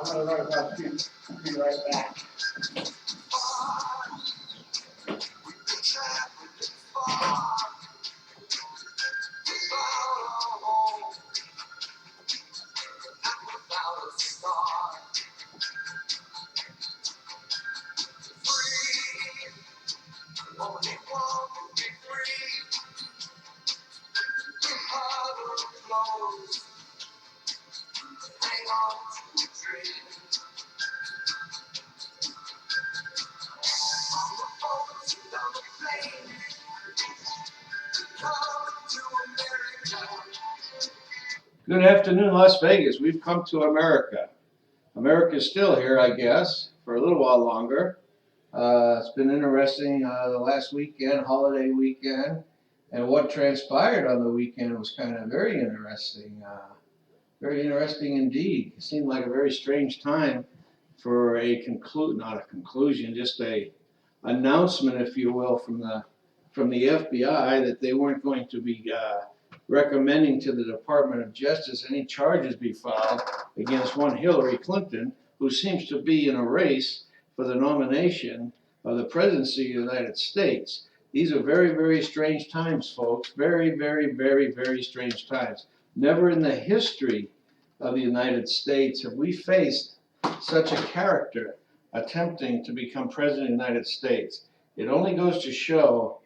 I'm going to run across the street. Be right back. Good afternoon, Las Vegas. We've come to America. America's still here, I guess, for a little while longer. It's been interesting the last weekend, holiday weekend, and what transpired on the weekend was kind of very interesting. Very interesting indeed. It seemed like a very strange time for not a conclusion, just a announcement, if you will, from the FBI that they weren't going to be recommending to the Department of Justice any charges be filed against one Hillary Clinton, who seems to be in a race for the nomination of the presidency of the United States. These are very, very strange times, folks. Very, very, very, very strange times. Never in the history of the United States have we faced such a character attempting to become president of the United States. It only goes to show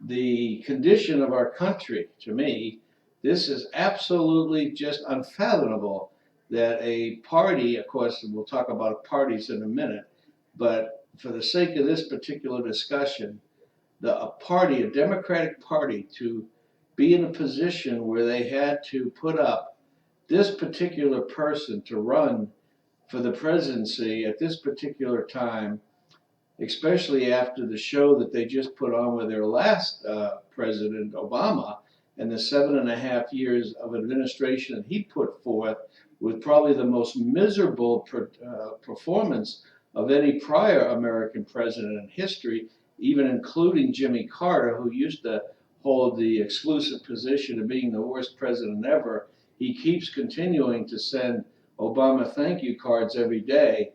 the condition of our country. To me, this is absolutely just unfathomable that a party, of course, we'll talk about parties in a minute, but for the sake of this particular discussion, a Democratic party, to be in a position where they had to put up this particular person to run for the presidency at this particular time, especially after the show that they just put on with their last president, Obama, and the 7.5 years of administration that he put forth, with probably the most miserable performance of any prior American president in history, even including Jimmy Carter, who used to hold the exclusive position of being the worst president ever. He keeps continuing to send Obama thank you cards every day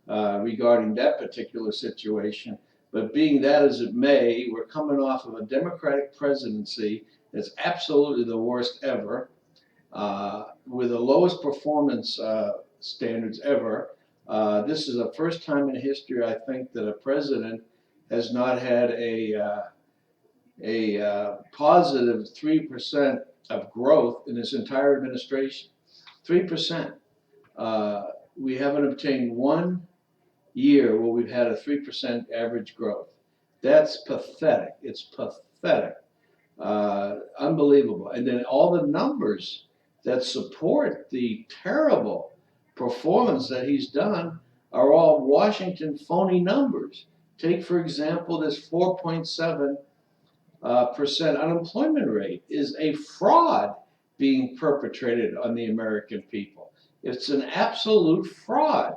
regarding that particular situation. But being that as it may, we're coming off of a Democratic presidency that's absolutely the worst ever, with the lowest performance standards ever. This is the first time in history, I think, that a president has not had a positive 3% of growth in his entire administration. 3%. We haven't obtained one year where we've had a 3% average growth. That's pathetic. It's pathetic. Unbelievable. And then all the numbers that support the terrible performance that he's done are all Washington phony numbers. Take, for example, this 4.7% unemployment rate is a fraud being perpetrated on the American people. It's an absolute fraud.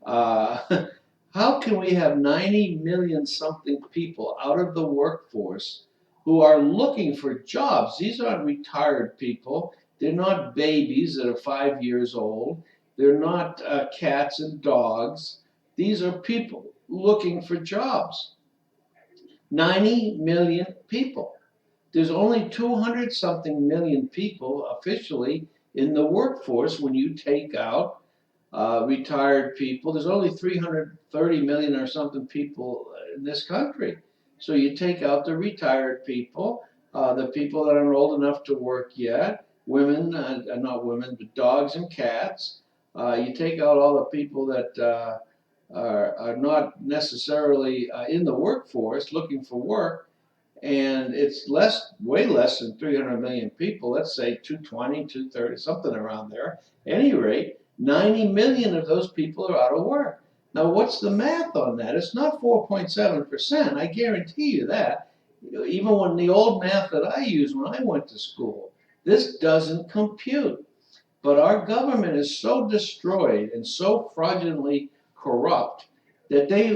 How can we have 90 million something people out of the workforce who are looking for jobs? These aren't retired people. They're not babies that are 5 years old. They're not cats and dogs. These are people looking for jobs. 90 million people. There's only 200 something million people officially in the workforce when you take out retired people. There's only 330 million or something people in this country. So you take out the retired people, the people that aren't old enough to work yet, women, not women, but dogs and cats. You take out all the people that are not necessarily in the workforce looking for work, and it's way less than 300 million people. Let's say 220, 230, something around there. At any rate, 90 million of those people are out of work. Now, what's the math on that? It's not 4.7%. I guarantee you that. Even when the old math that I used when I went to school, this doesn't compute. But our government is so destroyed and so fraudulently corrupt that they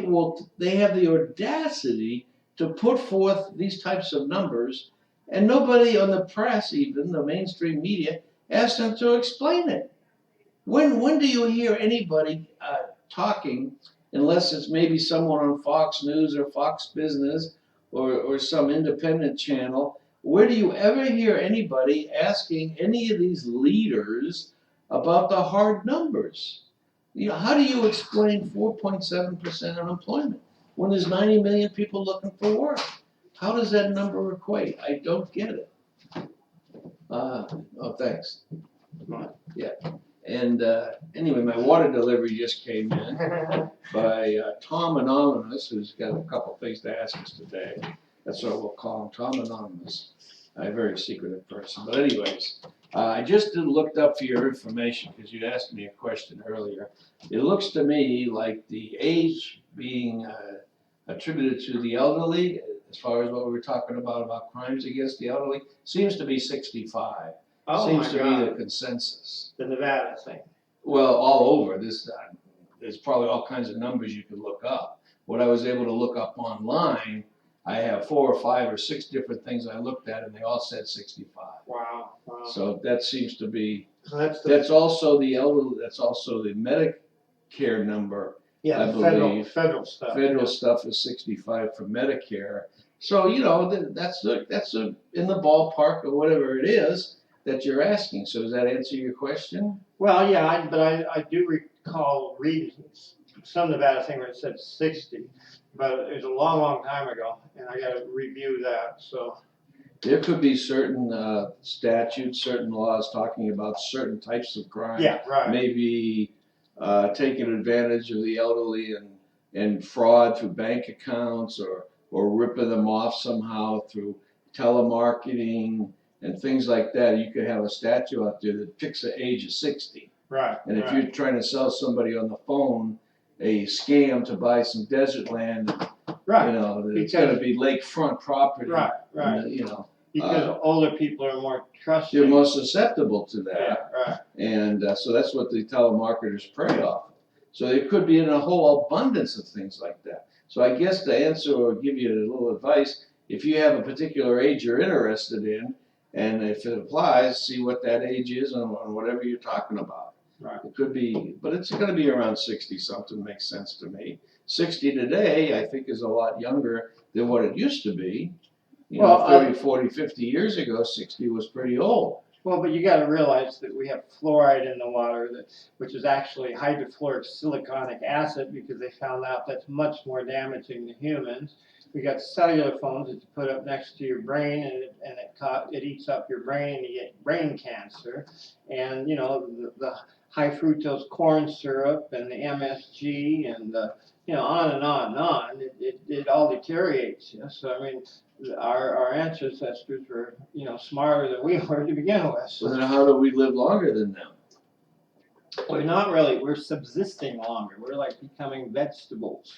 have the audacity to put forth these types of numbers, and nobody on the press, even the mainstream media, asks them to explain it. When do you hear anybody talking, unless it's maybe someone on Fox News or Fox Business or some independent channel? Where do you ever hear anybody asking any of these leaders about the hard numbers? How do you explain 4.7% unemployment when there's 90 million people looking for work? How does that number equate? I don't get it. Oh, thanks. Yeah. And anyway, my water delivery just came in by Tom Anonymous, who's got a couple things to ask us today. That's what we'll call him, Tom Anonymous. A very secretive person. But anyways, I just looked up for your information because you asked me a question earlier. It looks to me like the age being attributed to the elderly, as far as what we were talking about crimes against the elderly, seems to be 65. Oh seems to God. be the consensus. The Nevada thing. Well, all over this. There's probably all kinds of numbers you could look up. What I was able to look up online, I have 4 or 5 or 6 different things I looked at, and they all said 65. Wow. So that seems to be. So that's also the elderly. That's also the Medicare number. Yeah, I believe federal stuff. Federal stuff is 65 for Medicare. So that's in the ballpark of whatever it is that you're asking. So does that answer your question? Well, yeah, but I do recall reading some Nevada thing where it said 60, but it was a long, long time ago, and I got to review that. So there could be certain statutes, certain laws talking about certain types of crime. Yeah, right. Maybe taking advantage of the elderly and fraud through bank accounts or ripping them off somehow through telemarketing and things like that. You could have a statute out there that picks the age of 60. Right. And if you're trying to sell somebody on the phone a scam to buy some desert land, right. It's got to be lakefront property. Right. Because older people are more trusting. They're more susceptible to that. Yeah, right. And so that's what the telemarketers prey off. So there could be in a whole abundance of things like that. So I guess to answer or give you a little advice, if you have a particular age you're interested in, and if it applies, see what that age is on whatever you're talking about. Right. It could be, but it's going to be around 60 something, makes sense to me. 60 today, I think, is a lot younger than what it used to be. 30, 40, 50 years ago, 60 was pretty old. Well, but you got to realize that we have fluoride in the water, which is actually hydrofluoric siliconic acid, because they found out that's much more damaging to humans. We got cellular phones that you put up next to your brain, and it eats up your brain, and you get brain cancer. And the high fructose corn syrup and the MSG and the on and on and on. It all deteriorates you. So I mean, our ancestors were smarter than we were to begin with. So then how do we live longer than them? We're not really. We're subsisting longer. We're like becoming vegetables,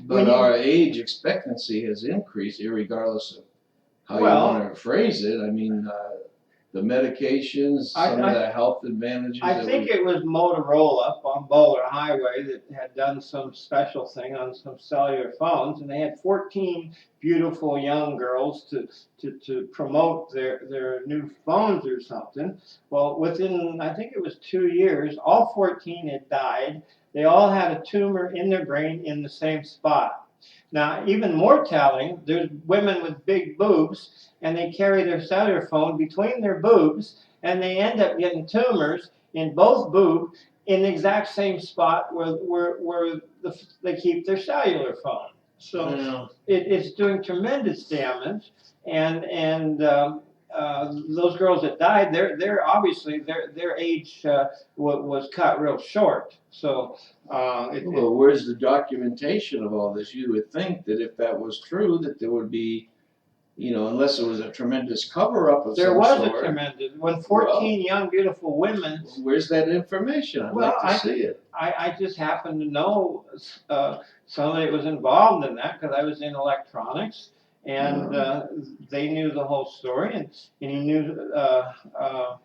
But our age expectancy has increased, irregardless of how you want to phrase it. I mean, the medications, some of the health advantages. I think it was Motorola up on Boulder Highway that had done some special thing on some cellular phones, and they had 14 beautiful young girls to promote their new phones or something. Well, within, I think it was 2 years, all 14 had died. They all had a tumor in their brain in the same spot. Now, even more telling, there's women with big boobs, and they carry their cellular phone between their boobs, and they end up getting tumors in both boobs in the exact same spot where they keep their cellular phone. So it's doing tremendous damage, and those girls that died, they're obviously their age was cut real short. So Well, where's the documentation of all this? You would think that if that was true, that there would be, unless it was a tremendous cover-up of there some was sort. a tremendous when 14 young beautiful women. Where's that information? I'd Well, like to see it. I just happen to know somebody that was involved in that because I was in electronics, and they knew the whole story, and he knew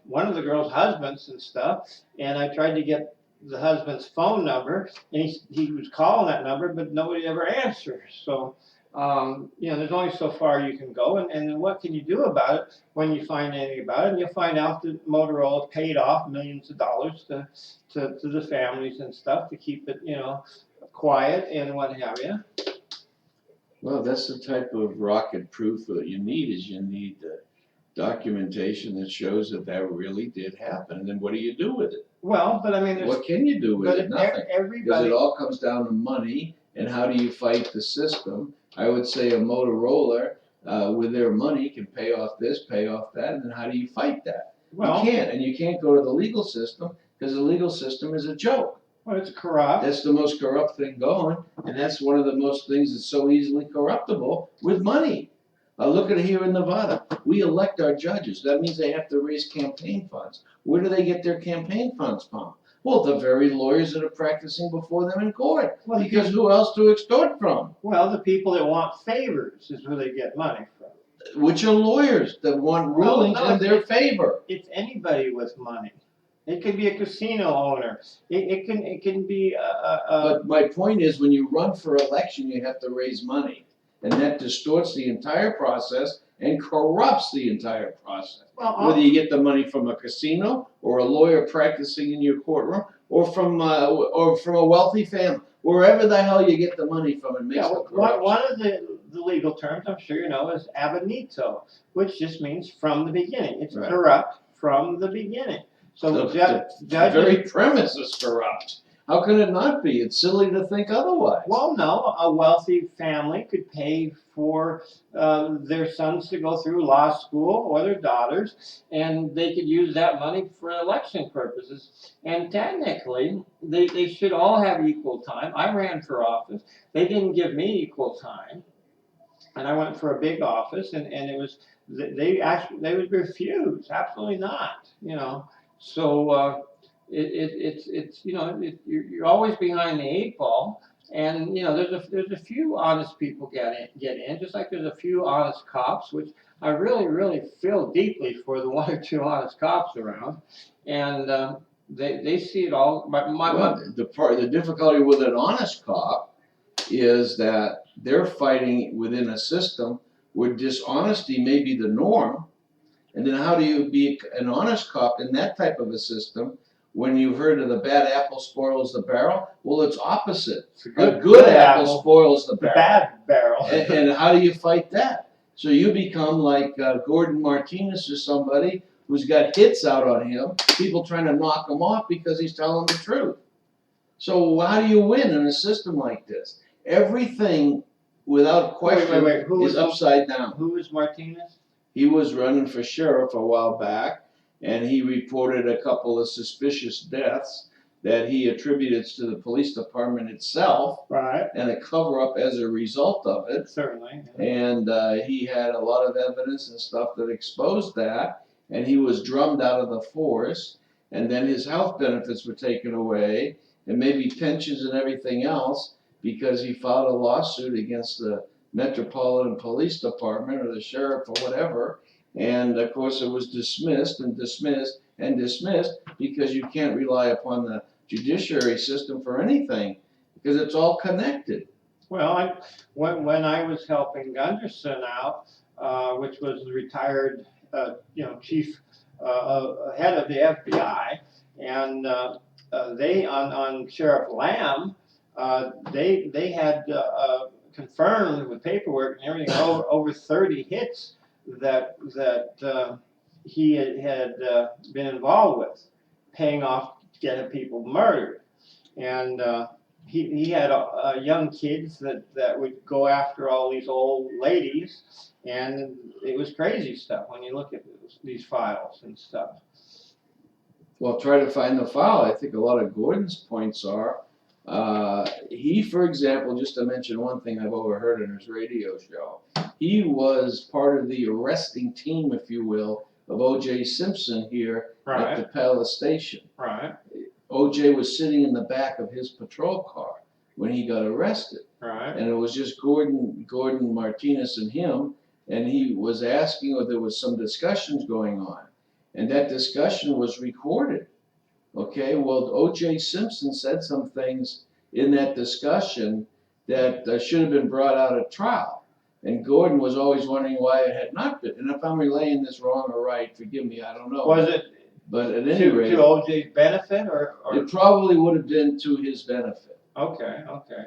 one of the girls' husbands and stuff, and I tried to get the husband's phone number, and he was calling that number, but nobody ever answered. So there's only so far you can go, and what can you do about it when you find anything about it? And you'll find out that Motorola paid off millions of dollars to the families and stuff to keep it, quiet and what have you. Well, that's the type of rocket proof that you need. Is you need the documentation that shows that that really did happen. And then what do you do with it? Well, but I mean, what can you do with it? Nothing. Because it all comes down to money. And how do you fight the system? I would say a Motorola with their money can pay off this, pay off that, and then how do you fight that? Well, you can't, and you can't go to the legal system because the legal system is a joke. Well, it's corrupt. That's the most corrupt thing going, and that's one of the most things that's so easily corruptible with money. Look at it here in Nevada. We elect our judges. That means they have to raise campaign funds. Where do they get their campaign funds from? Well, the very lawyers that are practicing before them in court. Well, because who else to extort from? Well, the people that want favors is who they get money from. Which are lawyers that want rulings in their favor. It's anybody with money. It could be a casino owner. It can be But my point is, when you run for election, you have to raise money. And that distorts the entire process and corrupts the entire process. Well, whether you get the money from a casino or a lawyer practicing in your courtroom or from a wealthy family, wherever the hell you get the money from, it makes the corruption. One of the legal terms, I'm sure you know, is ab initio, which just means from the beginning. It's right. Corrupt from the beginning. So the very premise is corrupt. How can it not be? It's silly to think otherwise. Well, no. A wealthy family could pay for their sons to go through law school or their daughters, and they could use that money for election purposes. And technically, they should all have equal time. I ran for office. They didn't give me equal time, and I went for a big office, and it was they would refuse. Absolutely not. So. It's you're always behind the eight ball, and there's a few honest people get in, just like there's a few honest cops, which I really feel deeply for the one or two honest cops around, and they see it all. The difficulty with an honest cop is that they're fighting within a system where dishonesty may be the norm, and then how do you be an honest cop in that type of a system? When you've heard of the bad apple spoils the barrel, well, it's opposite. A good apple spoils the barrel. Bad barrel. and how do you fight that? So you become like Gordon Martinez or somebody who's got hits out on him, people trying to knock him off because he's telling the truth. So how do you win in a system like this? Everything, without question, is upside down. Who is Martinez? He was running for sheriff a while back. And he reported a couple of suspicious deaths that he attributed to the police department itself, right? And a cover-up as a result of it. Certainly. Yeah. And he had a lot of evidence and stuff that exposed that, and he was drummed out of the force, and then his health benefits were taken away, and maybe pensions and everything else, because he filed a lawsuit against the Metropolitan Police Department or the sheriff or whatever. And of course, it was dismissed and dismissed and dismissed because you can't rely upon the judiciary system for anything because it's all connected. Well, when I was helping Gunderson out, which was the retired, chief head of the FBI, and they on Sheriff Lamb, they had confirmed with paperwork and everything over 30 hits. That he had been involved with, paying off getting people murdered, and he had young kids that would go after all these old ladies, and it was crazy stuff when you look at these files and stuff. Well, try to find the file. I think a lot of Gordon's points are, he, for example, just to mention one thing I've overheard in his radio show, he was part of the arresting team, if you will, of O.J. Simpson here at the Palace Station. Right. O.J. was sitting in the back of his patrol car when he got arrested. Right. And it was just Gordon Martinez and him, and he was asking, or there was some discussions going on. And that discussion was recorded. Okay, well, O.J. Simpson said some things in that discussion that should have been brought out at trial. And Gordon was always wondering why it had not been. And if I'm relaying this wrong or right, forgive me, I don't know. Was it but at any rate, to O.J.'s benefit, or? It probably would have been to his benefit. Okay.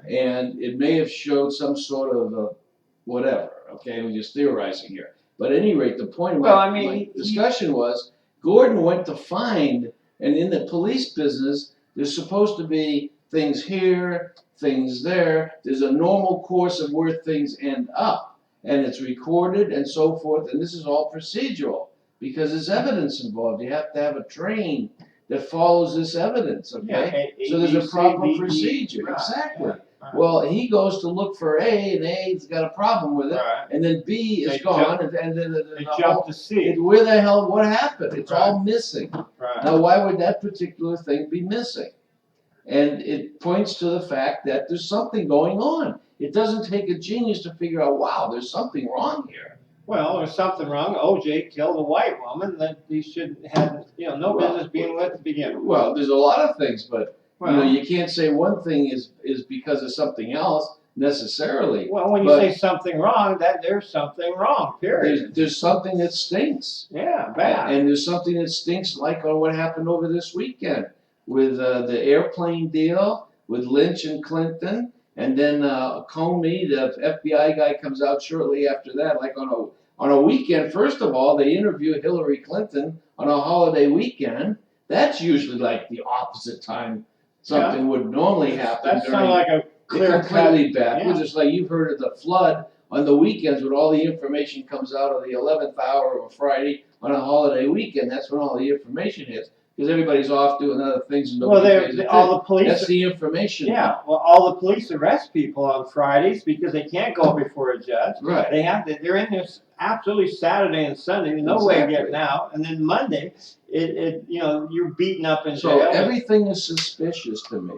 And it may have showed some sort of whatever. Okay, we're just theorizing here. But at any rate, the point of my discussion was Gordon went to find, and in the police business, there's supposed to be things here, things there. There's a normal course of where things end up, and it's recorded and so forth. And this is all procedural because there's evidence involved. You have to have a train that follows this evidence. Okay, so there's a proper procedure. Exactly. Right. Well, he goes to look for A, and A's got a problem with it, and then B is gone, and then they jump to C. Where the hell? What happened? It's all missing. Right. Now, why would that particular thing be missing? And it points to the fact that there's something going on. It doesn't take a genius to figure out, wow, there's something wrong here. Well, there's something wrong. O.J. killed a white woman that he shouldn't have, no business being with to begin with. Well, there's a lot of things, but you can't say one thing is because of something else necessarily. Well, when you say something wrong, that there's something wrong. Period. There's something that stinks. Yeah, bad. And there's something that stinks, like on what happened over this weekend with the airplane deal with Lynch and Clinton, and then Comey, the FBI guy, comes out shortly after that, like on a weekend. First of all, they interview Hillary Clinton on a holiday weekend. That's usually like the opposite time something would normally happen. That's kind of like a completely backwards. It's like you've heard of the flood on the weekends when all the information comes out of the 11th hour of a Friday on a holiday weekend. That's when all the information hits. Because everybody's off doing other things and nobody pays attention. All the police. That's the information. Yeah. Well, all the police arrest people on Fridays because they can't go before a judge. Right. They're in there absolutely Saturday and Sunday, no way of getting out. And then Monday, you're beaten up in jail. So everything is suspicious to me.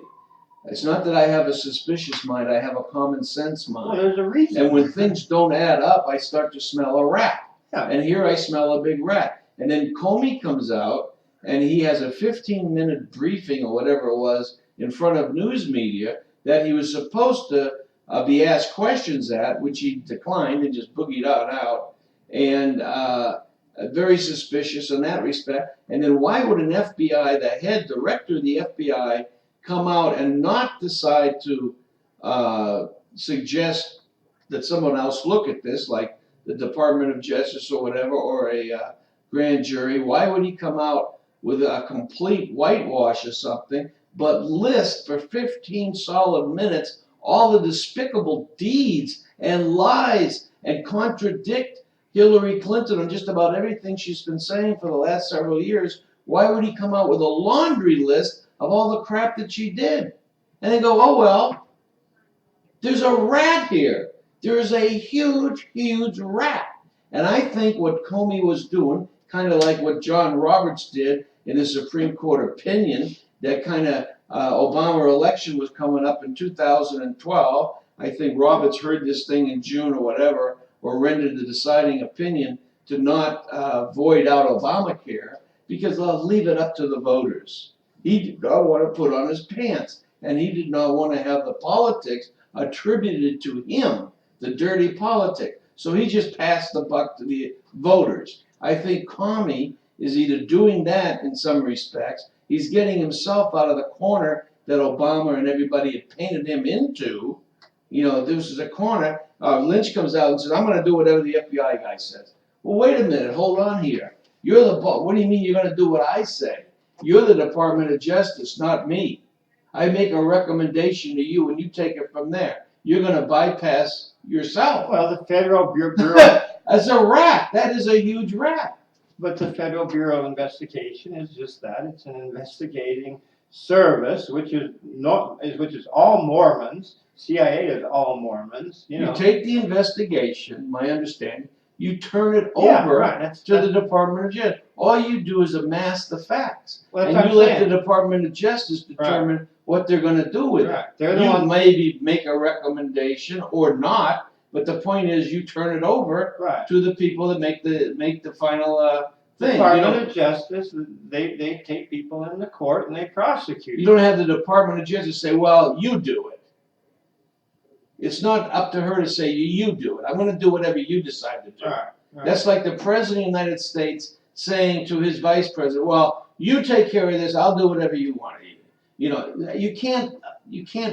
It's not that I have a suspicious mind. I have a common sense mind. Well, there's a reason. And when things don't add up, I start to smell a rat. Yeah. And here I smell a big rat. And then Comey comes out. And he has a 15-minute briefing or whatever it was in front of news media that he was supposed to be asked questions at, which he declined and just boogied on out. And very suspicious in that respect. And then why would an FBI, the head director of the FBI, come out and not decide to suggest that someone else look at this, like the Department of Justice or whatever, or a grand jury? Why would he come out with a complete whitewash or something, but list for 15 solid minutes all the despicable deeds and lies and contradict Hillary Clinton on just about everything she's been saying for the last several years? Why would he come out with a laundry list of all the crap that she did? And then go, oh well, there's a rat here. There's a huge, huge rat. And I think what Comey was doing, kind of like what John Roberts did in the Supreme Court opinion, that kind of Obama election was coming up in 2012. I think Roberts heard this thing in June or whatever, or rendered the deciding opinion to not void out Obamacare because they'll leave it up to the voters. He did not want to put on his pants, and he did not want to have the politics attributed to him, the dirty politics. So he just passed the buck to the voters. I think Comey is either doing that in some respects. He's getting himself out of the corner that Obama and everybody had painted him into. This is a corner. Lynch comes out and says, I'm going to do whatever the FBI guy says. Well, wait a minute. Hold on here. You're the boss. What do you mean you're going to do what I say? You're the Department of Justice, not me. I make a recommendation to you and you take it from there. You're gonna bypass yourself. Well, the Federal Bureau, That's a rat. That is a huge rat. but the Federal Bureau of Investigation is just that. It's an investigating service, which is all Mormons. CIA is all Mormons. You You know. take the investigation, my understanding, you turn it Yeah, over right. to the Department of Justice. All you do is amass the facts. Well, And that's you what I'm let the saying. Department of Justice determine what they're gonna do with it. Right. They're the You ones. maybe make a recommendation or not, but the point is you turn it over Right. to the people that make the final thing. Department of Justice, they take people into court and they prosecute. You don't have the Department of Justice say, well, you do it. It's not up to her to say, you do it. I'm gonna do whatever you decide to do. Right. Right. That's like the President of the United States saying to his Vice President, well, you take care of this, I'll do whatever you want to do. You know, you can't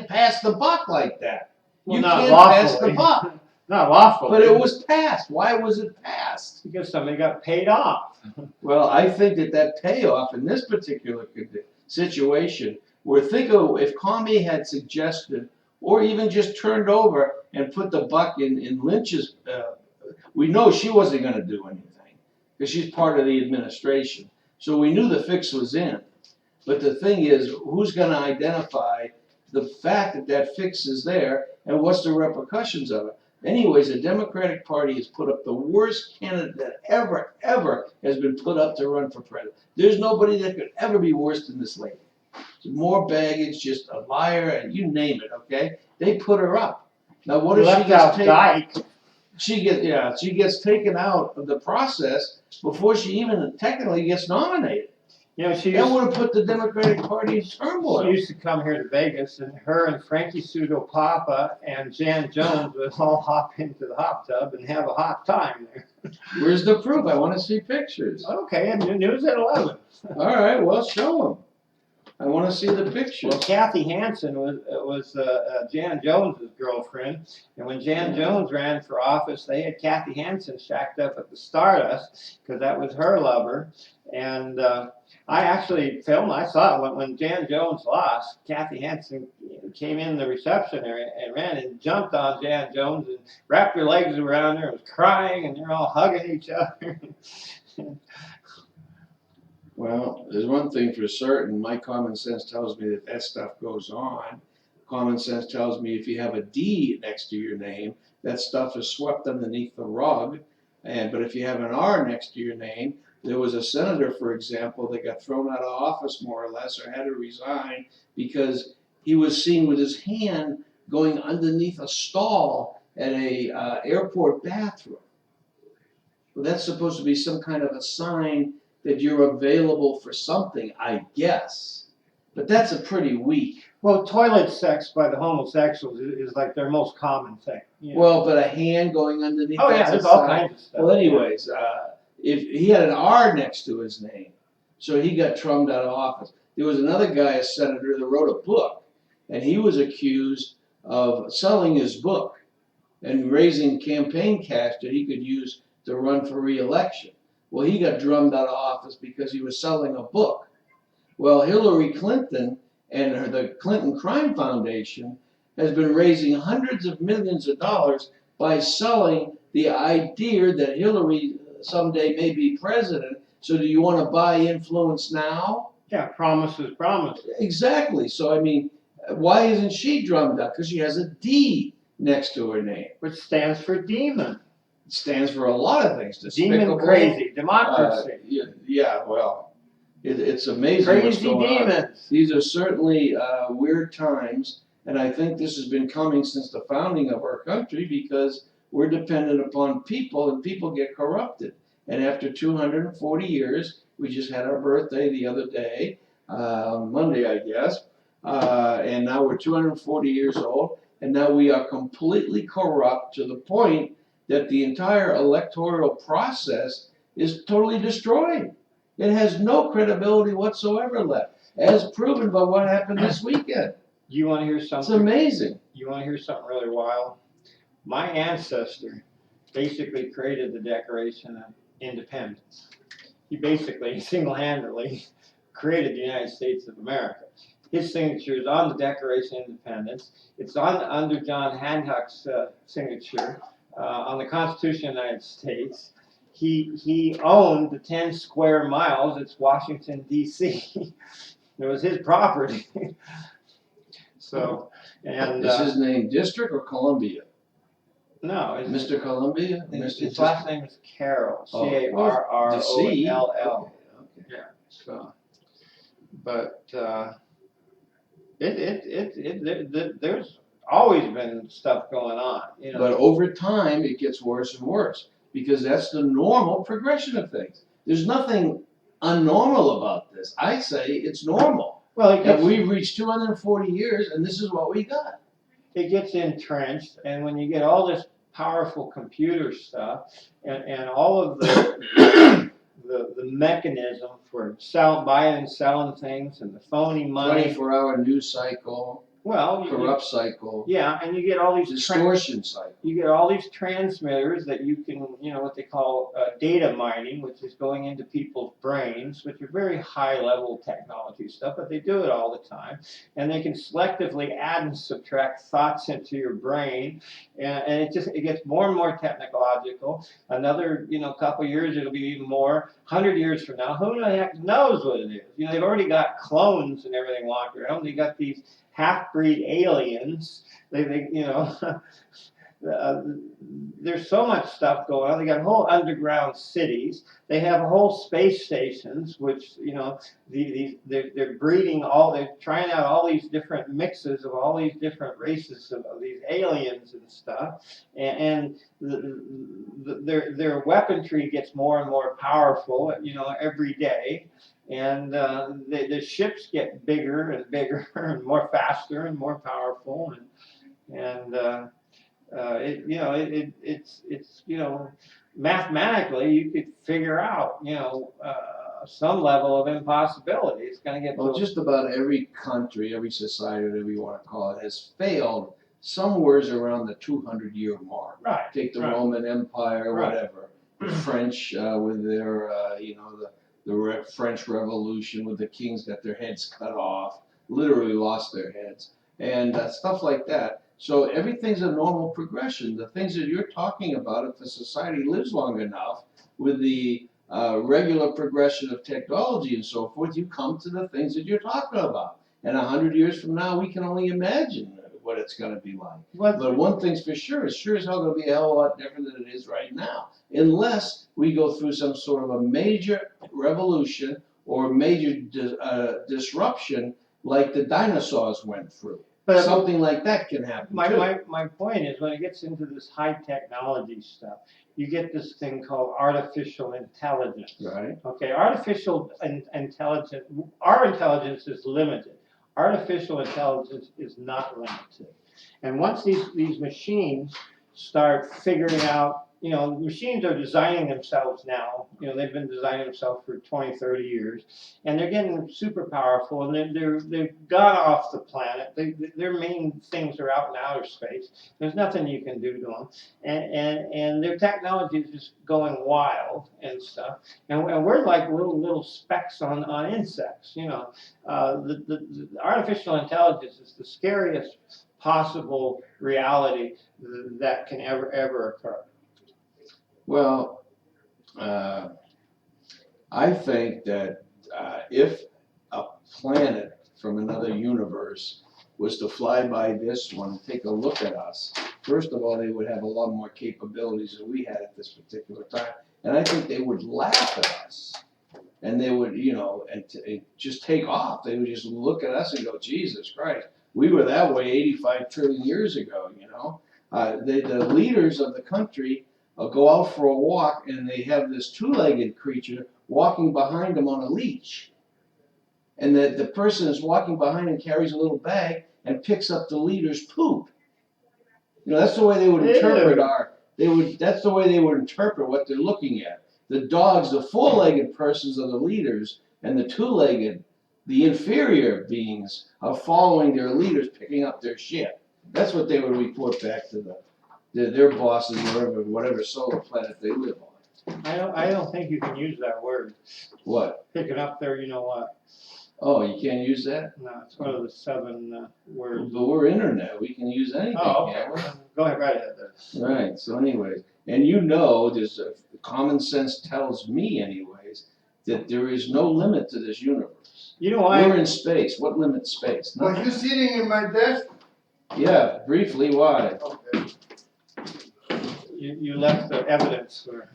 pass the buck like that. Well, You not can't lawfully. pass the buck. Not lawfully. But it was passed. Why was it passed? Because somebody got paid off. Well, I think that payoff in this particular situation, where think of if Comey had suggested, or even just turned over and put the buck in Lynch's, we know she wasn't going to do anything because she's part of the administration. So we knew the fix was in. But the thing is, who's going to identify the fact that that fix is there and what's the repercussions of it? Anyways, the Democratic Party has put up the worst candidate that ever has been put up to run for president. There's nobody that could ever be worse than this lady. More baggage, just a liar, and you name it, okay? They put her up. Now what if she gets taken? She gets taken out of the process before she even technically gets nominated. You know, That would have put the Democratic Party in turmoil. She used to come here to Vegas, and her and Frankie Pseudo-Papa and Jan Jones would all hop into the hot tub and have a hot time there. Where's the proof? I want to see pictures. Okay, and news at 11. All right, well, show them. I want to see the pictures. Well, Kathy Hansen was Jan Jones's girlfriend, and when Jan Jones ran for office, they had Kathy Hansen shacked up at the Stardust because that was her lover. And I actually filmed. I saw it when Jan Jones lost. Kathy Hansen came in the reception area and ran and jumped on Jan Jones and wrapped her legs around her and was crying, and they're all hugging each other. Well, there's one thing for certain. My common sense tells me that stuff goes on. Common sense tells me if you have a D next to your name, that stuff is swept underneath the rug. But if you have an R next to your name, there was a senator, for example, that got thrown out of office more or less, or had to resign because he was seen with his hand going underneath a stall at a airport bathroom. Well, that's supposed to be some kind of a sign that you're available for something, I guess. But that's a pretty weak. Well, toilet sex by the homosexuals is like their most common thing. You know? Well, but a hand going underneath. Oh yeah, there's all kinds of stuff. Well, anyways, if he had an R next to his name, so he got trumped out of office. There was another guy, a senator, that wrote a book, and he was accused of selling his book and raising campaign cash that he could use to run for re-election. Well, he got drummed out of office because he was selling a book. Well, Hillary Clinton and the Clinton Crime Foundation has been raising hundreds of millions of dollars by selling the idea that Hillary someday may be president. So do you want to buy influence now? Yeah, promises. Exactly. So, I mean, why isn't she drummed up? Because she has a D next to her name. Which stands for demon. It stands for a lot of things. Demon crazy. Democracy. Yeah, well, it's amazing Crazy what's going demons. on. These are certainly weird times, and I think this has been coming since the founding of our country because we're dependent upon people, and people get corrupted. And after 240 years, we just had our birthday the other day, on Monday, I guess, and now we're 240 years old, and now we are completely corrupt to the point that the entire electoral process is totally destroyed. It has no credibility whatsoever left, as proven by what happened this weekend. You want to hear It's something? amazing. You want to hear something really wild? My ancestor basically created the Declaration of Independence. He basically single-handedly created the United States of America. his signature is on the Declaration of Independence. It's under John Hancock's signature on the Constitution of the United States. He owned the 10 square miles. It's Washington, D.C. It was his property. So, and Is his name District or Columbia? no, Mr. Columbia? his last name is Carroll. Oh, Carroll. Okay. Yeah. So, but there's always been stuff going on, you know. But over time, it gets worse and worse because that's the normal progression of things. There's nothing unnormal about this. I say it's normal. Well, And we've reached 240 years, and this is what we got. it gets entrenched, and when you get all this powerful computer stuff and all of the mechanism for buying and selling things and the phony money. 24-hour news cycle, Well, corrupt cycle, yeah, and you get all these distortion cycle. you get all these transmitters that you can, you know, what they call data mining, which is going into people's brains, which are very high level technology stuff, but they do it all the time. And they can selectively add and subtract thoughts into your brain. And it gets more and more technological. Another, you know, couple years, it'll be even more. 100 years from now, who the heck knows what it is? You know, they've already got clones and everything walking around. They got these half-breed aliens. They you know, there's so much stuff going on. They got whole underground cities. They have whole space stations, which, you know, they're breeding they're trying out all these different mixes of all these different races of these aliens and stuff. And their weaponry gets more and more powerful, you know, every day. And the ships get bigger and bigger and more faster and more powerful, it's you know, mathematically you could figure out, you know, some level of impossibility. It's going to get well, just about every country, every society, whatever you want to call it, has failed somewhere around the 200-year mark. Right. Take the Roman Empire, Right. whatever. The French with their, you know, the French Revolution with the kings got their heads cut off, literally lost their heads, and stuff like that. So everything's a normal progression. The things that you're talking about, if the society lives long enough with the regular progression of technology and so forth, you come to the things that you're talking about. And 100 years from now, we can only imagine what it's going to be like. But one thing's for sure, it's sure as hell going to be a hell of a lot different than it is right now, unless we go through some sort of a major revolution or major disruption like the dinosaurs went through. But something like that can happen too. My point is, when it gets into this high technology stuff, you get this thing called artificial intelligence. Right. Okay, artificial intelligence, our intelligence is limited. Artificial intelligence is not limited. And once these machines start figuring out, you know, machines are designing themselves now. You know, they've been designing themselves for 20, 30 years, and they're getting super powerful, and they've gone off the planet. Their main things are out in outer space. There's nothing you can do to them, and their technology is just going wild and stuff. And we're like little specks on insects. You know, the artificial intelligence is the scariest possible reality that can ever occur. Well, I think that if a planet from another universe was to fly by this one and take a look at us, first of all, they would have a lot more capabilities than we had at this particular time. And I think they would laugh at us. And they would, you know, and just take off. They would just look at us and go, Jesus Christ, we were that way 85 trillion years ago, you know. The leaders of the country go out for a walk, and they have this two-legged creature walking behind them on a leash. And the person is walking behind and carries a little bag and picks up the leader's poop. You know, that's the way they would interpret that's the way they would interpret what they're looking at. The dogs, the four-legged persons are the leaders, and the two-legged, the inferior beings, are following their leaders, picking up their shit. That's what they would report back to their bosses, whatever solar planet they live on. I don't think you can use that word. What? Picking up their, you know what? Oh, you can't use that? No, it's one of the 7 words. But we're internet, we can use anything, Oh, okay. can't we? Go ahead, right ahead there. Right, so anyways, and you know, there's common sense tells me anyways, that there is no limit to this universe. You know why? We're in space, what limits space? Was Nothing. you sitting in my desk? Yeah, briefly, why? Okay. You left the evidence for.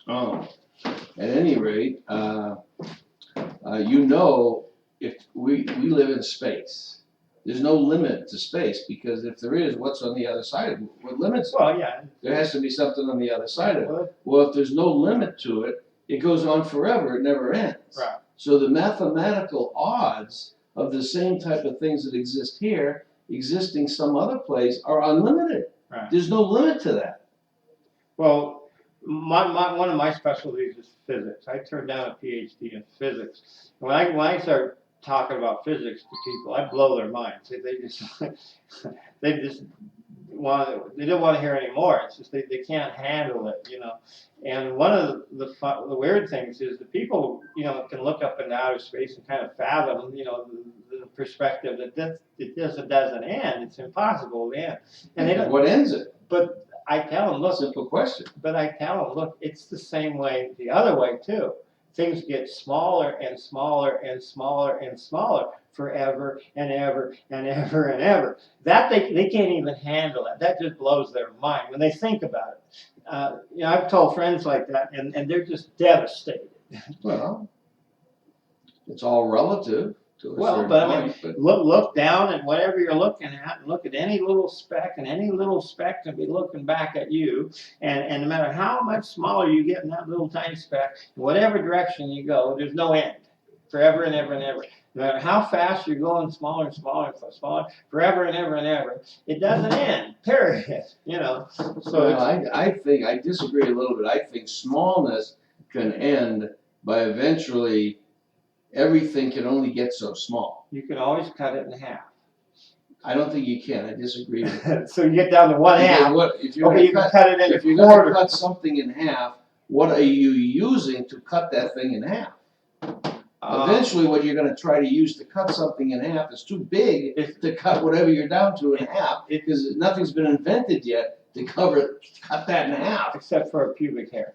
Oh, at any rate, you know, if we live in space, there's no limit to space, because if there is, what's on the other side of it? What limits it? Well, yeah. There has to be something on the other side of it. Well, Well, if there's no limit to it, it goes on forever, it never ends. right. So the mathematical odds of the same type of things that exist here, existing some other place, are unlimited. Right. There's no limit to that. Well, one of my specialties is physics. I turned down a PhD in physics. When I start talking about physics to people, I blow their minds. They just they just they don't want to hear anymore. It's just they can't handle it, you know. And one of the weird things is the people, you know, can look up into outer space and kind of fathom, you know, the perspective that it doesn't end. It's impossible to end. And they don't. What ends it? But I tell them, look. Simple question. But I tell them, look, it's the same way the other way too. Things get smaller and smaller and smaller and smaller forever and ever and ever and ever. That they can't even handle that. That just blows their mind when they think about it. You know, I've told friends like that, and they're just devastated. Well, it's all relative to a Well, certain but I mean, point, but look down at whatever you're looking at, and look at any little speck, and any little speck can be looking back at you. And no matter how much smaller you get in that little tiny speck, whatever direction you go, there's no end, forever and ever and ever. No matter how fast you're going, smaller and smaller and smaller, forever and ever and ever, it doesn't end. Period. You know. So well, I think I disagree a little bit. I think smallness can end by eventually everything can only get so small. you can always cut it in half. I don't think you can. I disagree with that. So you get down to one Because half. what, if you're Okay, you gonna can cut it if into you're gonna quarters. cut something in half, what are you using to cut that thing in half? Eventually, what you're gonna try to use to cut something in half is too big to cut whatever you're down to in half, because nothing's been invented yet to cut that in half. Except for a pubic hair.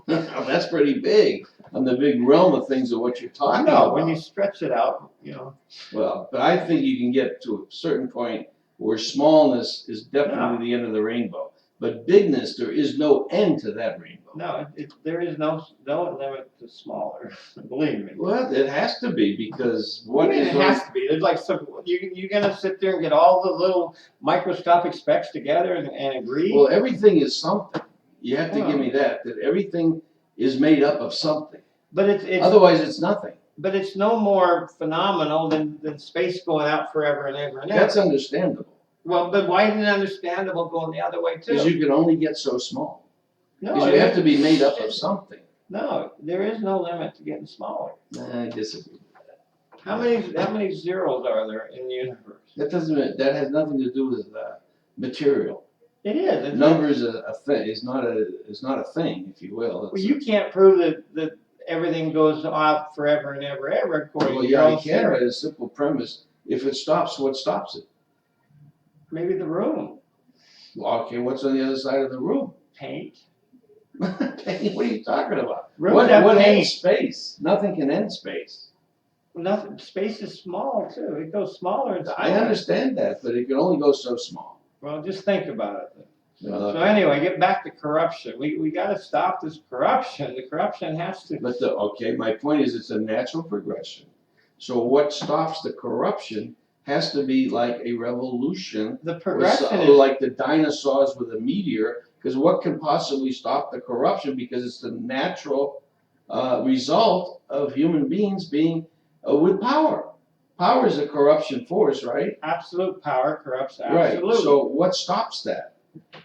That's pretty big on the big realm of things of what you're talking No, about. when you stretch it out, you know. Well, but I think you can get to a certain point where smallness is definitely the end of the rainbow. But bigness, there is no end to that rainbow. No, there is no limit to smaller. Believe me. Well, it has to be, because What what do you mean is it has to be? There's like some you're gonna sit there and get all the little microscopic specks together and agree. well, everything is something. You have to give me that everything is made up of something. But it's Otherwise, it's nothing. but it's no more phenomenal than space going out forever and ever and ever. That's understandable, Well, but why isn't it understandable going the other way because too? you can only get so small. No, Because you have to be made up of something. no, there is no limit to getting smaller. I disagree. How many zeros are there in the universe? That has nothing to do with material. It is. Numbers a thing is not a thing, if you will. Well, you can't prove that everything goes out forever and ever and ever according Well, to your yeah, own you can, theory. but a simple premise. If it stops, what stops it? Maybe the room, Well, okay, what's on the other side of the room? paint. What are you talking about? Rooms What have ends paint. space? Nothing can end space. Nothing. Space is small too. It goes smaller and smaller. I understand that, but it can only go so small. Well, just think about it. Uh, So anyway, get back to corruption. We got to stop this corruption. The corruption has to. But my point is, it's a natural progression. So what stops the corruption has to be like a revolution, The or progression is. like the dinosaurs with a meteor. Because what can possibly stop the corruption? Because it's the natural result of human beings being with power. Power is a corruption force, right? Absolute power corrupts Right. absolutely. So what stops that?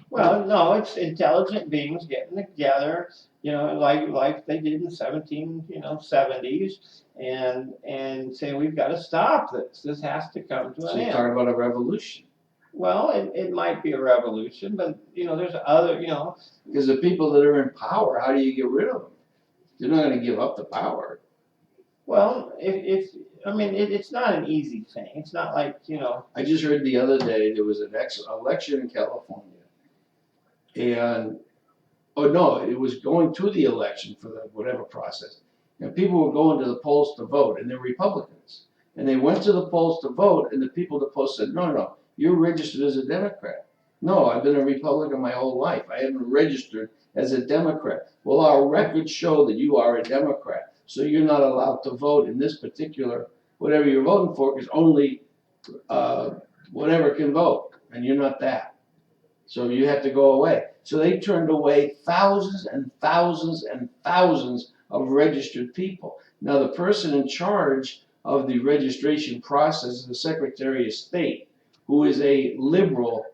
Well, no, it's intelligent beings getting together, you know, like they did in 1770s, and say we've got to stop this. This has to come to So an you're end. talking about a revolution. Well, it might be a revolution, but you know, there's other, you know. Because the people that are in power, how do you get rid of them? They're not going to give up the power. Well, if I mean, it's not an easy thing. It's not like, you know. I just heard the other day there was an election in California, and oh no, it was going to the election for the whatever process, and people were going to the polls to vote, and they're Republicans, and they went to the polls to vote, and the people at the polls said, no, no, you're registered as a Democrat. No, I've been a Republican my whole life. I haven't registered as a Democrat. Well, our records show that you are a Democrat, so you're not allowed to vote in this particular whatever you're voting for, because only whatever can vote, and you're not that. So you have to go away. So they turned away thousands and thousands and thousands of registered people. Now, the person in charge of the registration process is the Secretary of State, who is a liberal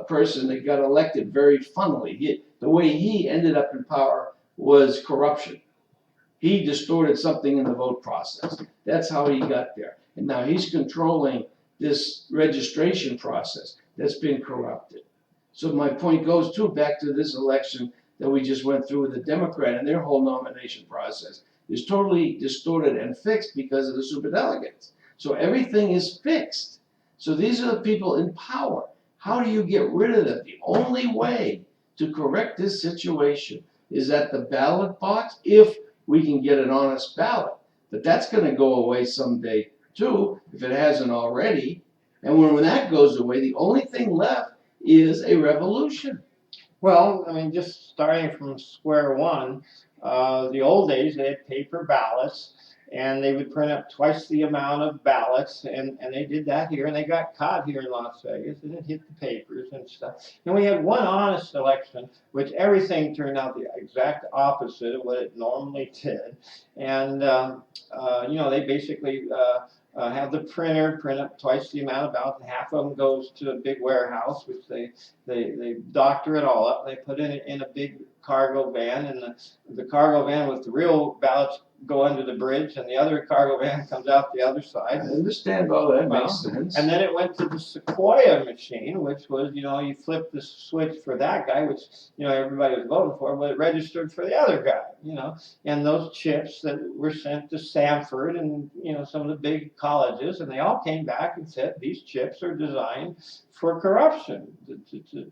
person that got elected very funnily. The way he ended up in power was corruption. He distorted something in the vote process. That's how he got there. And now he's controlling this registration process that's been corrupted. So my point goes back to this election that we just went through with the Democrat, and their whole nomination process is totally distorted and fixed because of the superdelegates. So everything is fixed. So these are the people in power. How do you get rid of them? The only way to correct this situation is at the ballot box, if we can get an honest ballot. But that's going to go away someday too, if it hasn't already. And when that goes away, the only thing left is a revolution. Well, I mean, just starting from square one, the old days they had paper ballots, and they would print up twice the amount of ballots, and they did that here, and they got caught here in Las Vegas, and it hit the papers and stuff. And we had one honest election, which everything turned out the exact opposite of what it normally did, and you know, they basically have the printer print up twice the amount of ballots, and half of them goes to a big warehouse, which they doctor it all up. They put it in a big cargo van, and the cargo van with the real ballots go under the bridge, and the other cargo van comes out the other I side. understand all that, makes sense. And then it went to the Sequoia machine, which was, you know, you flip the switch for that guy, which, you know, everybody was voting for, but it registered for the other guy, you know. And those chips that were sent to Stanford and, you know, some of the big colleges, and they all came back and said these chips are designed for corruption.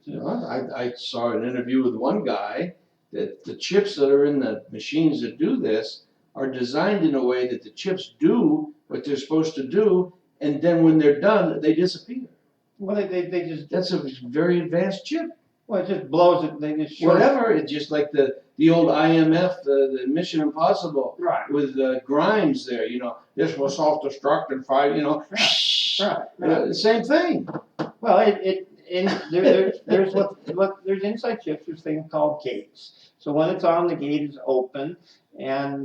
Well, I saw an interview with one guy that the chips that are in the machines that do this are designed in a way that the chips do what they're supposed to do, and then when they're done, they disappear. Well, they just, That's a very advanced chip. well, it just blows it, they just short. Whatever, it's just like the old IMF, the Mission Impossible Right, with Grimes there, you know, this will self-destruct in 5, you know. right. Same thing. Well, there's inside chips. There's things called gates. So when it's on, the gate is open, and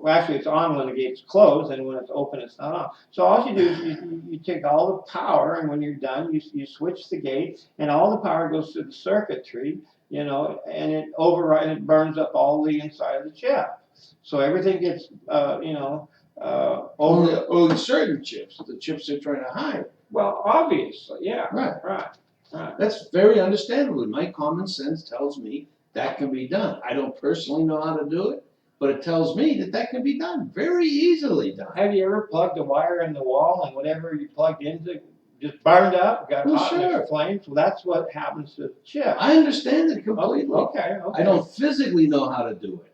well, actually, it's on when the gate's closed, and when it's open, it's not on. So all you do is you take all the power, and when you're done, you switch the gate, and all the power goes through the circuitry, you know, and it overrides, it burns up all the inside of the chip. So everything gets, you know, Only certain chips, the chips they're trying to hide. Well, obviously, yeah. Right. Right. That's very understandable. My common sense tells me that can be done. I don't personally know how to do it, but it tells me that can be done, very easily done. Have you ever plugged a wire in the wall and whatever you plugged into just burned up, got hot and it flames? Well, that's what happens to the chip. I understand it completely. Okay. I don't physically know how to do it,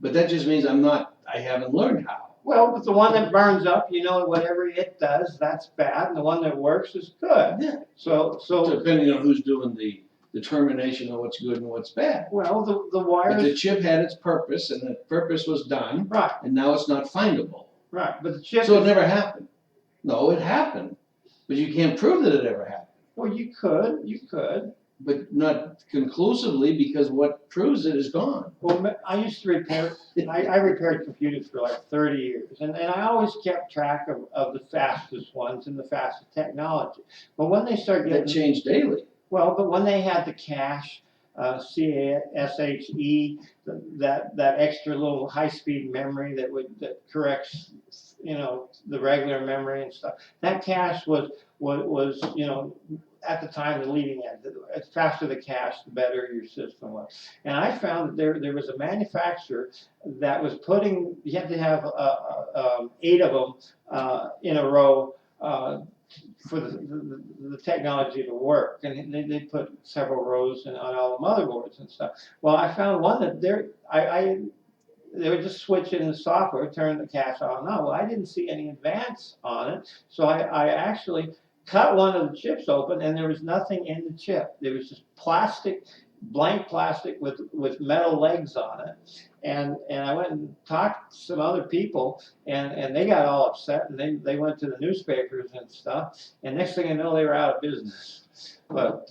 but that just means I haven't learned how. Well, but the one that burns up, you know, whatever it does, that's bad, and the one that works is good. Yeah. So Depending on who's doing the determination of what's good and what's bad. well, the But wires. the chip had its purpose, and the purpose was done, Right. and now it's not findable. Right. But the chip. So it never happened. No, it happened, but you can't prove that it ever happened. Well, you could. But not conclusively, because what proves it is gone. Well, I used to repair. I repaired computers for like 30 years, and I always kept track of the fastest ones and the fastest technology. But when they start That getting changed daily. well, but when they had the cache CASHE, that extra little high-speed memory that corrects, the regular memory and stuff. That cache was at the time the leading edge. The faster the cache, the better your system was. And I found that there was a manufacturer that was putting, you had to have 8 of them in a row for the technology to work, and they put several rows on all the motherboards and stuff. Well, I found one that they were just switching the software, turn the cache on and on. Well, I didn't see any advance on it, so I actually cut one of the chips open, and there was nothing in the chip. There was just plastic, blank plastic with metal legs on it. And I went and talked to some other people, and they got all upset, and they went to the newspapers and stuff. And next thing you know, they were out of business. But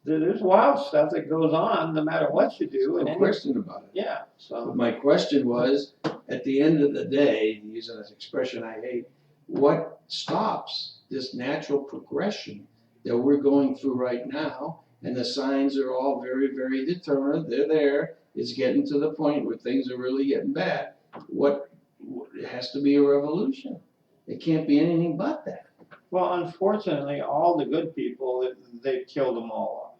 there's wild stuff that goes on no matter what you do. No question about it. Yeah. So. But my question was, at the end of the day, using an expression I hate, what stops this natural progression that we're going through right now? And the signs are all very, very determined. They're there. It's getting to the point where things are really getting bad. It has to be a revolution. It can't be anything but that. Well, unfortunately, all the good people, they killed them all off.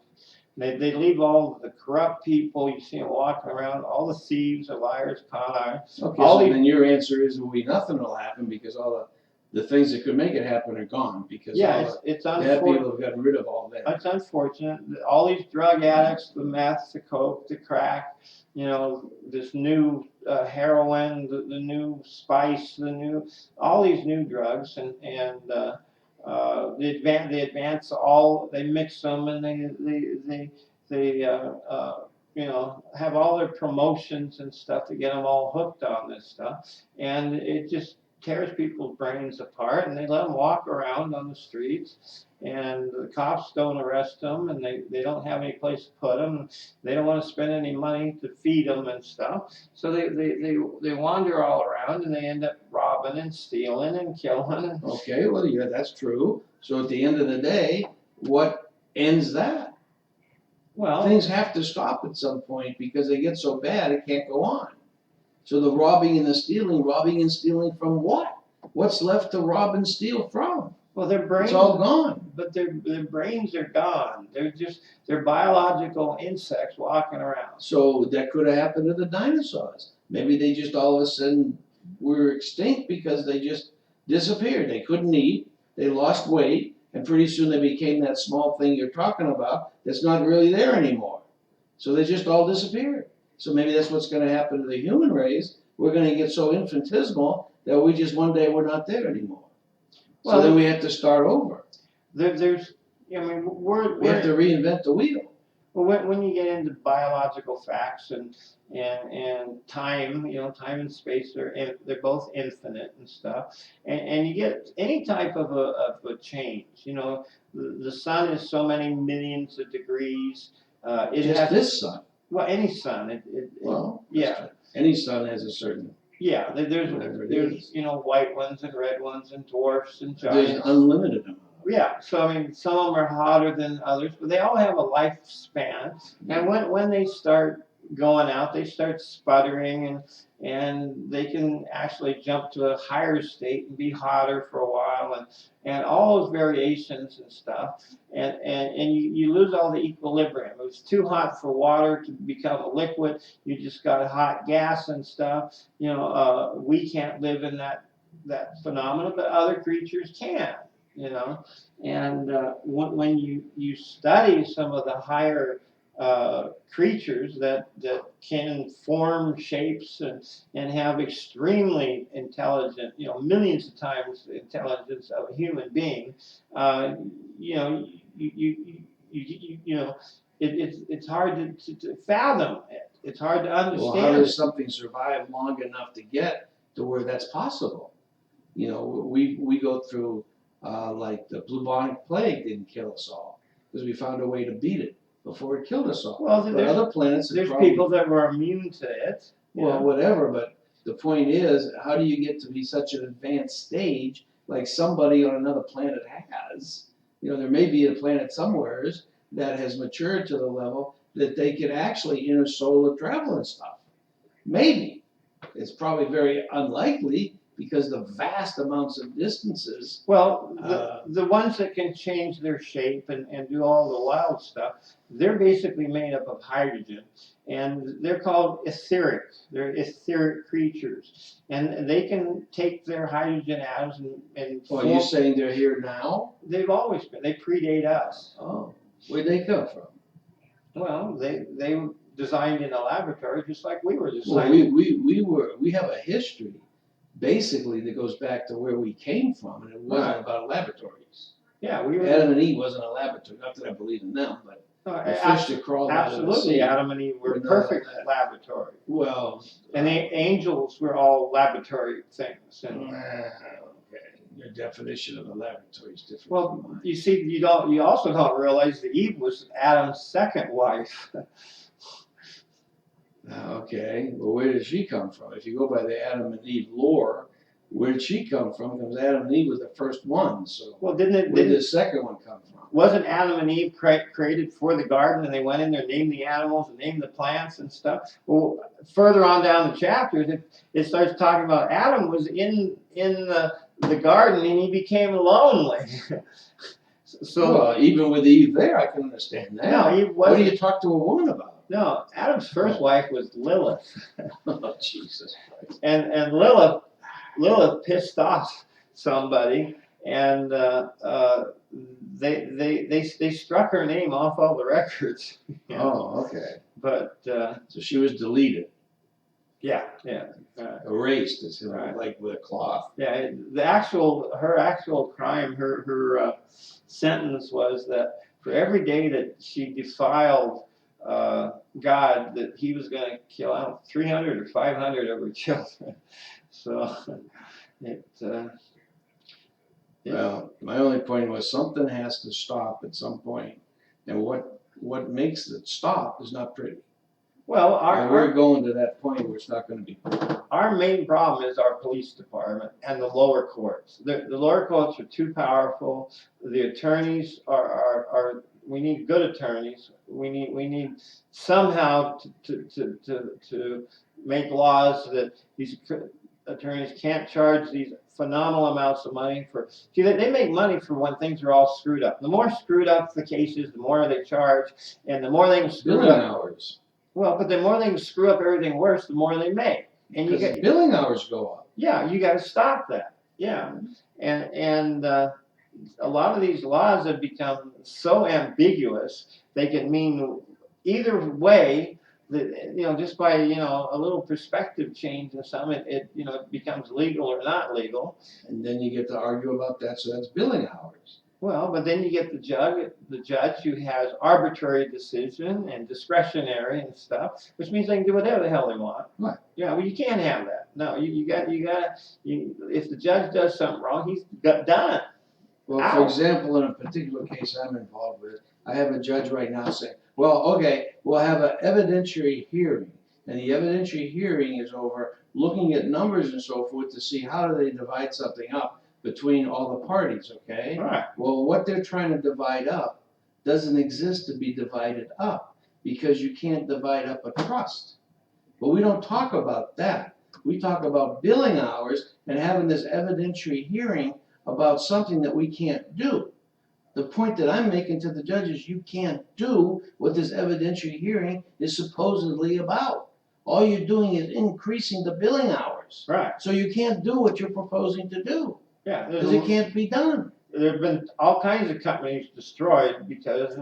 They leave all the corrupt people. You see them walking around. All the thieves, the liars, con artists. Okay, so then your answer is, nothing will happen because all the things that could make it happen are gone because it's bad unfortunate. people have gotten rid of all that. It's unfortunate. All these drug addicts, the meth, the coke, the crack, this new heroin, the new spice, all these new drugs, and they advance all. They mix them, and they have all their promotions and stuff to get them all hooked on this stuff, and it just tears people's brains apart, and they let them walk around on the streets, and the cops don't arrest them, and they don't have any place to put them. They don't want to spend any money to feed them and stuff, so they wander all around, and they end up robbing and stealing and killing. Okay, well, yeah, that's true. So at the end of the day, what ends that? Well, things have to stop at some point because they get so bad it can't go on. So the robbing and stealing from what? What's left to rob and steal from? Well, their brains. It's all gone. But their brains are gone. They're biological insects walking around. So that could have happened to the dinosaurs. Maybe they just all of a sudden were extinct because they just disappeared. They couldn't eat. They lost weight, and pretty soon they became that small thing you're talking about that's not really there anymore. So they just all disappeared. So maybe that's what's going to happen to the human race. We're going to get so infinitesimal that we just one day we're not there anymore. So then we have to start over. We have to reinvent the wheel. Well, when you get into biological facts and time, time and space, they're both infinite and stuff, and you get any type of a change. The sun is so many millions of degrees. This sun. Well, any sun. Any sun has a certain. Yeah, there's white ones and red ones and dwarfs and giants. There's unlimited amount. Yeah, so some of them are hotter than others, but they all have a lifespan. And when they start going out, they start sputtering, and they can actually jump to a higher state and be hotter for a while, and all those variations and stuff. And you lose all the equilibrium. It was too hot for water to become a liquid. You just got a hot gas and stuff. We can't live in that phenomenon, but other creatures can. And when you study some of the higher creatures that can form shapes and have extremely intelligent, millions of times the intelligence of a human being, it's hard to fathom it. It's hard to understand. Well, how does something survive long enough to get to where that's possible? We go through. Like the bubonic plague didn't kill us all because we found a way to beat it before it killed us all. Well, there's other planets. There's people that were immune to it. Well, whatever. But the point is, how do you get to be such an advanced stage like somebody on another planet has? There may be a planet somewhere that has matured to the level that they could actually solar travel and stuff. Maybe. It's probably very unlikely because the vast amounts of distances. Well, Uh, the ones that can change their shape and do all the wild stuff, they're basically made up of hydrogen, and they're called etheric. They're etheric creatures, and they can take their hydrogen atoms and Well, you're saying they're here now? They've always been. They predate us. Oh, where'd they come from? Well, they were designed in a laboratory just like we were Well, designed. we have a history basically that goes back to where we came from, and it wasn't Right. about laboratories. Yeah, we were. Adam and Eve wasn't a laboratory. Not that I believe in them, but the fish that crawled out of the Absolutely, sea. Adam and Eve were were not perfect a lab. laboratory, Well, and the angels were all laboratory things. And okay, your definition of a laboratory is different from well, mine. you see, you also don't realize that Eve was Adam's second wife. Okay, well, where did she come from? If you go by the Adam and Eve lore, where did she come from? Because Adam and Eve was the first one, so Well, where did the second one come from? wasn't Adam and Eve created for the garden, and they went in there, named the animals, and named the plants and stuff? Well, further on down the chapters, it starts talking about Adam was in the garden, and he became lonely. So well, even with Eve there, I can understand that. no, he What do wasn't. you talk to a woman about? No, Adam's first wife was Lilith, Oh, Jesus Christ. and Lilith pissed off somebody, and they struck her name off all the records. You know? Oh, okay. But So she was deleted, yeah, erased, as Right. like with a cloth. yeah. Her actual crime, her sentence was that for every day that she defiled God, that he was going to kill out 300 or 500 of her children. So it. Well, my only point was something has to stop at some point, and what makes it stop is not pretty. Well, And we're going to that point where it's not going to be pretty. our main problem is our police department and the lower courts. The lower courts are too powerful. The attorneys are we need good attorneys. We need somehow to make laws that these attorneys can't charge these phenomenal amounts of money for. See, they make money for when things are all screwed up. The more screwed up the cases, the more they charge, and the more they can screw Billing up. hours. Well, but the more they can screw up everything worse, the more they make. And you Because get, billing hours go up. yeah, you got to stop that. Yeah, and a lot of these laws have become so ambiguous they can mean either way. That just by a little perspective change in some, it becomes legal or not legal. And then you get to argue about that, so that's billing hours. Well, but then you get the judge who has arbitrary decision and discretionary and stuff, which means they can do whatever the hell they want. Right. Yeah, well, you can't have that. No, you got if the judge does something wrong, he's done. Well, Ow. for example, in a particular case I'm involved with, I have a judge right now saying, well, okay, we'll have an evidentiary hearing. And the evidentiary hearing is over looking at numbers and so forth to see how do they divide something up between all the parties, okay? All right. Well, what they're trying to divide up doesn't exist to be divided up because you can't divide up a trust. But we don't talk about that. We talk about billing hours and having this evidentiary hearing about something that we can't do. The point that I'm making to the judge is you can't do what this evidentiary hearing is supposedly about. All you're doing is increasing the billing hours. Right. So you can't do what you're proposing to do Yeah. because it can't be done. There have been all kinds of companies destroyed because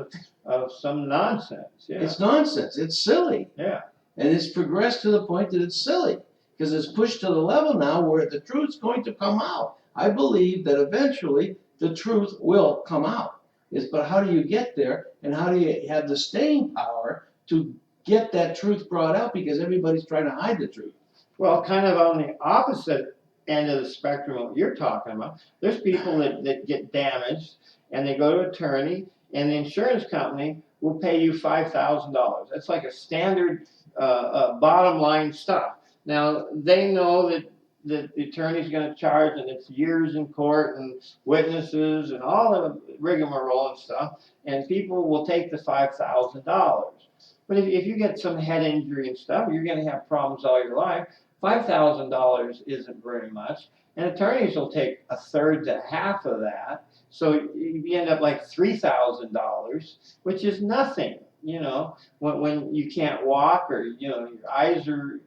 of some nonsense. Yeah. It's nonsense. It's silly. Yeah. And it's progressed to the point that it's silly because it's pushed to the level now where the truth's going to come out. I believe that eventually the truth will come out. But how do you get there, and how do you have the staying power to get that truth brought out because everybody's trying to hide the truth? Well, kind of on the opposite end of the spectrum of what you're talking about, there's people that get damaged and they go to an attorney and the insurance company will pay you $5,000. That's like a standard bottom line stuff. Now, they know that that the attorney's gonna charge, and it's years in court and witnesses and all the rigmarole and stuff, and people will take the $5,000. But if you get some head injury and stuff, you're gonna have problems all your life. $5,000 isn't very much, and attorneys will take a third to half of that, so you end up like $3,000, which is nothing, when you can't walk, or your eyes are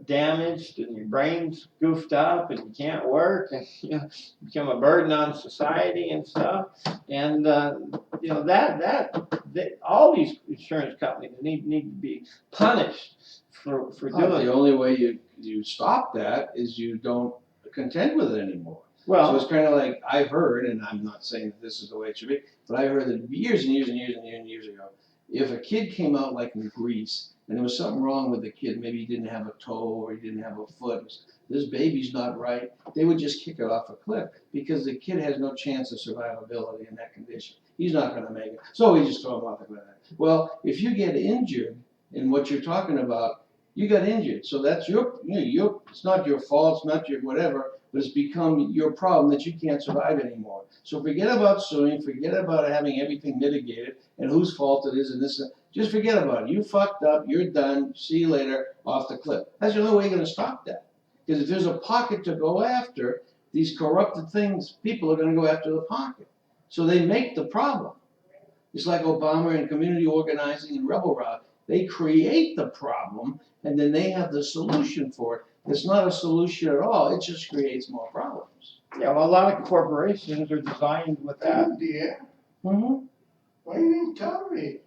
damaged and your brain's goofed up and you can't work, and become a burden on society and stuff. And that all these insurance companies need to be punished for doing The it. only way you stop that is you don't contend with it anymore. So Well, it's kind of like I've heard, and I'm not saying that this is the way it should be, but I heard that years and years and years and years and years ago, if a kid came out like in Greece and there was something wrong with the kid, maybe he didn't have a toe or he didn't have a foot, this baby's not right, they would just kick it off a cliff because the kid has no chance of survivability in that condition. He's not going to make it. So we just throw him off the cliff. Well, if you get injured in what you're talking about, you got injured. So that's it's not your fault, it's not your whatever, but it's become your problem that you can't survive anymore. So forget about suing, forget about having everything mitigated and whose fault it is and this. Just forget about it. You fucked up, you're done, see you later, off the cliff. That's the only way you're going to stop that. Because if there's a pocket to go after, these corrupted people are going to go after the pocket. So they make the problem. It's like Obama and community organizing and rebel route. They create the problem and then they have the solution for it. It's not a solution at all. It just creates more problems. yeah, well, a lot of corporations are designed with that. Dear, Mm-hmm. why you didn't tell me?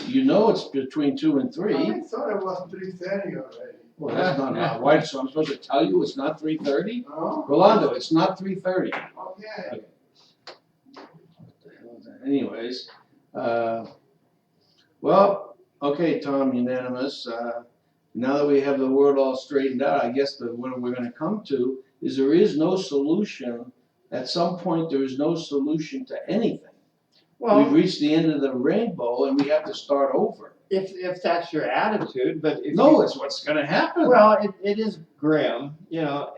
You know it's between 2 and 3. I thought it was 3:30 already. Well, that's not my wife, so I'm supposed to tell you it's not 3:30? No? Rolando, it's not 3:30. Okay. Anyways, well, okay, Tom, unanimous. Now that we have the word all straightened out, I guess what we're gonna come to is there is no solution. At some point, there is no solution to anything. We've Well, reached the end of the rainbow and we have to start over. if that's your attitude, but if No, it's what's gonna happen. well, it is grim,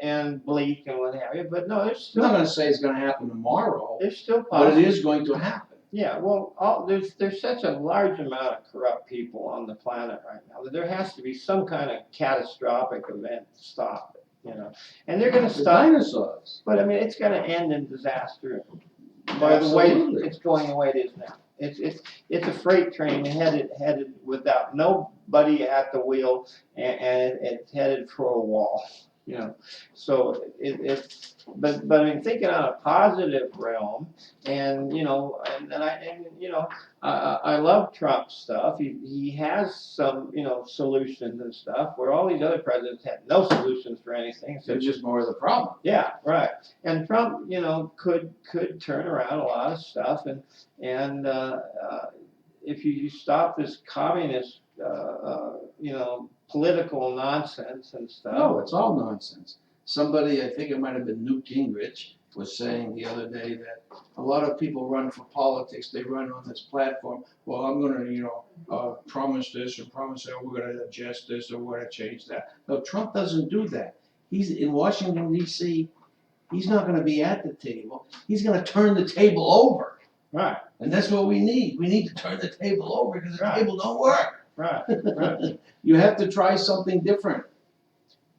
and bleak and what have you, but no, I'm not gonna say it's gonna happen tomorrow, there's still but it possible. is going to happen. Yeah, well, there's such a large amount of corrupt people on the planet right now that there has to be some kind of catastrophic event to stop it, and they're going to The stop. dinosaurs. But I mean, it's going to end in disaster by the way Absolutely. it's going the way it is now. It's a freight train headed without nobody at the wheel, and it's headed for a wall. So but I mean, thinking on a positive realm, and I love Trump's stuff. He has some solutions and stuff where all these other presidents had no solutions for anything. So It's just more of the problem. yeah, right. And Trump, could turn around a lot of stuff, and if you stop this communist, political nonsense and stuff. No, it's all nonsense. Somebody, I think it might have been Newt Gingrich, was saying the other day that a lot of people run for politics. They run on this platform. Well, I'm going to, promise this or promise that we're going to adjust this or we're going to change that. No, Trump doesn't do that. He's in Washington, D.C. He's not going to be at the table. He's going to turn the table over. Right, And that's what we need. We need to turn the table over because the Right. table don't work. right, right. You have to try something different.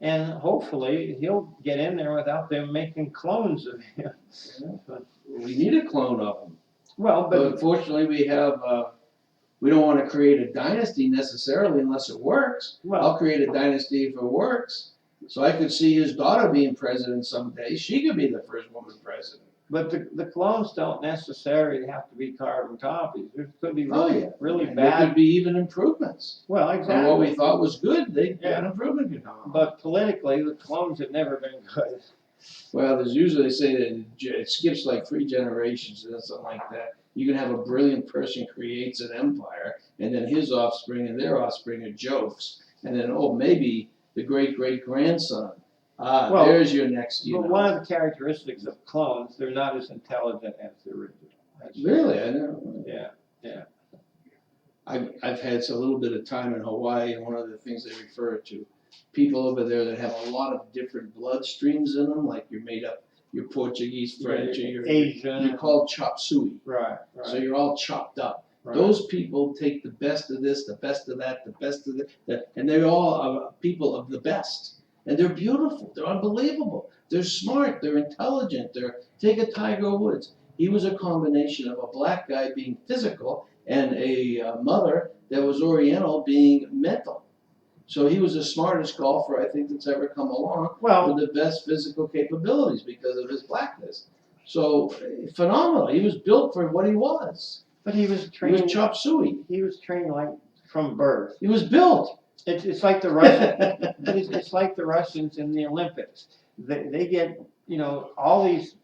And hopefully he'll get in there without them making clones of him. We need a clone of him. Well, But but unfortunately, we don't want to create a dynasty necessarily unless it works. well, I'll create a dynasty if it works. So I could see his daughter being president someday. She could be the first woman president. but the clones don't necessarily have to be carbon copies. There could be Oh, really yeah. really And there could bad. be even improvements. Well, On exactly. what we thought was good, an Yeah. improvement could come. But politically, the clones have never been good. Well, there's usually, they say that it skips like 3 generations or something like that. You can have a brilliant person creates an empire, and then his offspring and their offspring are jokes. And then, maybe the great-great-grandson. Well, There's your next, But one of the characteristics of clones, they're not as intelligent as the original. Really, I know. Yeah. I've had a little bit of time in Hawaii, and one of the things they refer to people over there that have a lot of different blood streams in them, like you're made up, you're Portuguese, French, or you're Asian. called chop suey. Right, So right, you're all chopped up. right. Those people take the best of this, the best of that, the best of that, and they're all people of the best. And they're beautiful, they're unbelievable, they're smart, they're intelligent, take a Tiger Woods. He was a combination of a black guy being physical and a mother that was Oriental being mental. So he was the smartest golfer I think that's ever come along Well, with the best physical capabilities because of his blackness. So phenomenal. He was built for what he was. but he was He was trained. chop suey. He was trained like from birth. He was built. It's like the Russians. But it's like the Russians in the Olympics. They get, all these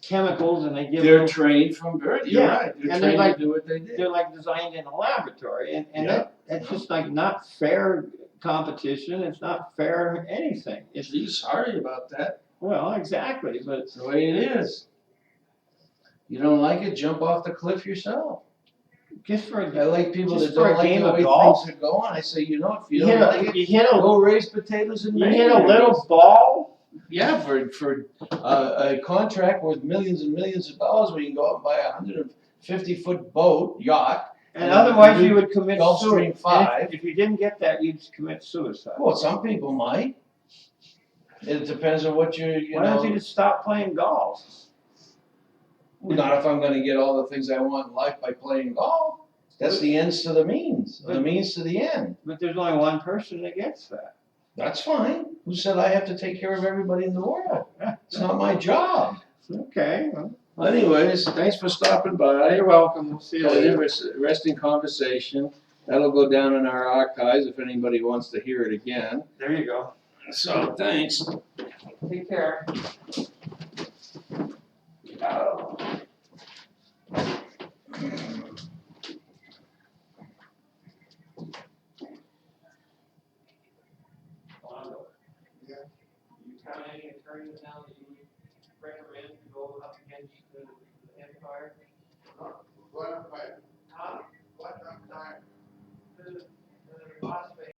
chemicals and they give They're them, trained from birth. You're Yeah, right. They're and trained they're to do what they did. they're like designed in a laboratory, and Yeah. that's just like not fair competition. It's not fair anything. It's Gee, sorry about that. well, exactly, but It's the way it is. You don't like it, jump off the cliff yourself. just for I like people Just that for a don't like game the of way golf? things are going. I say, if you you don't hit like a it, you hit a go raise potatoes in you Maine. hit a little ball. Yeah, for a contract worth millions and millions of dollars, where you can go out and buy a 150-foot boat, yacht. And And otherwise, you you would commit Gulfstream suicide. 5. If you didn't get that, you'd commit suicide. Well, some people might. It depends on what Why don't you just stop playing golf? Not if I'm gonna get all the things I want in life by playing golf. That's the ends to the means, or the means to the end. But there's only one person that gets that. That's fine. Who said I have to take care of everybody in the world? It's not my job. Okay. Well, Anyways, thanks for stopping by. you're welcome. We'll see you Had an later. interesting conversation. That'll go down in our archives if anybody wants to hear it again. There you go. So, thanks. Take care. Oh. Rolando. Yeah. You got any attorneys now that you would recommend to go up against the Empire? Well,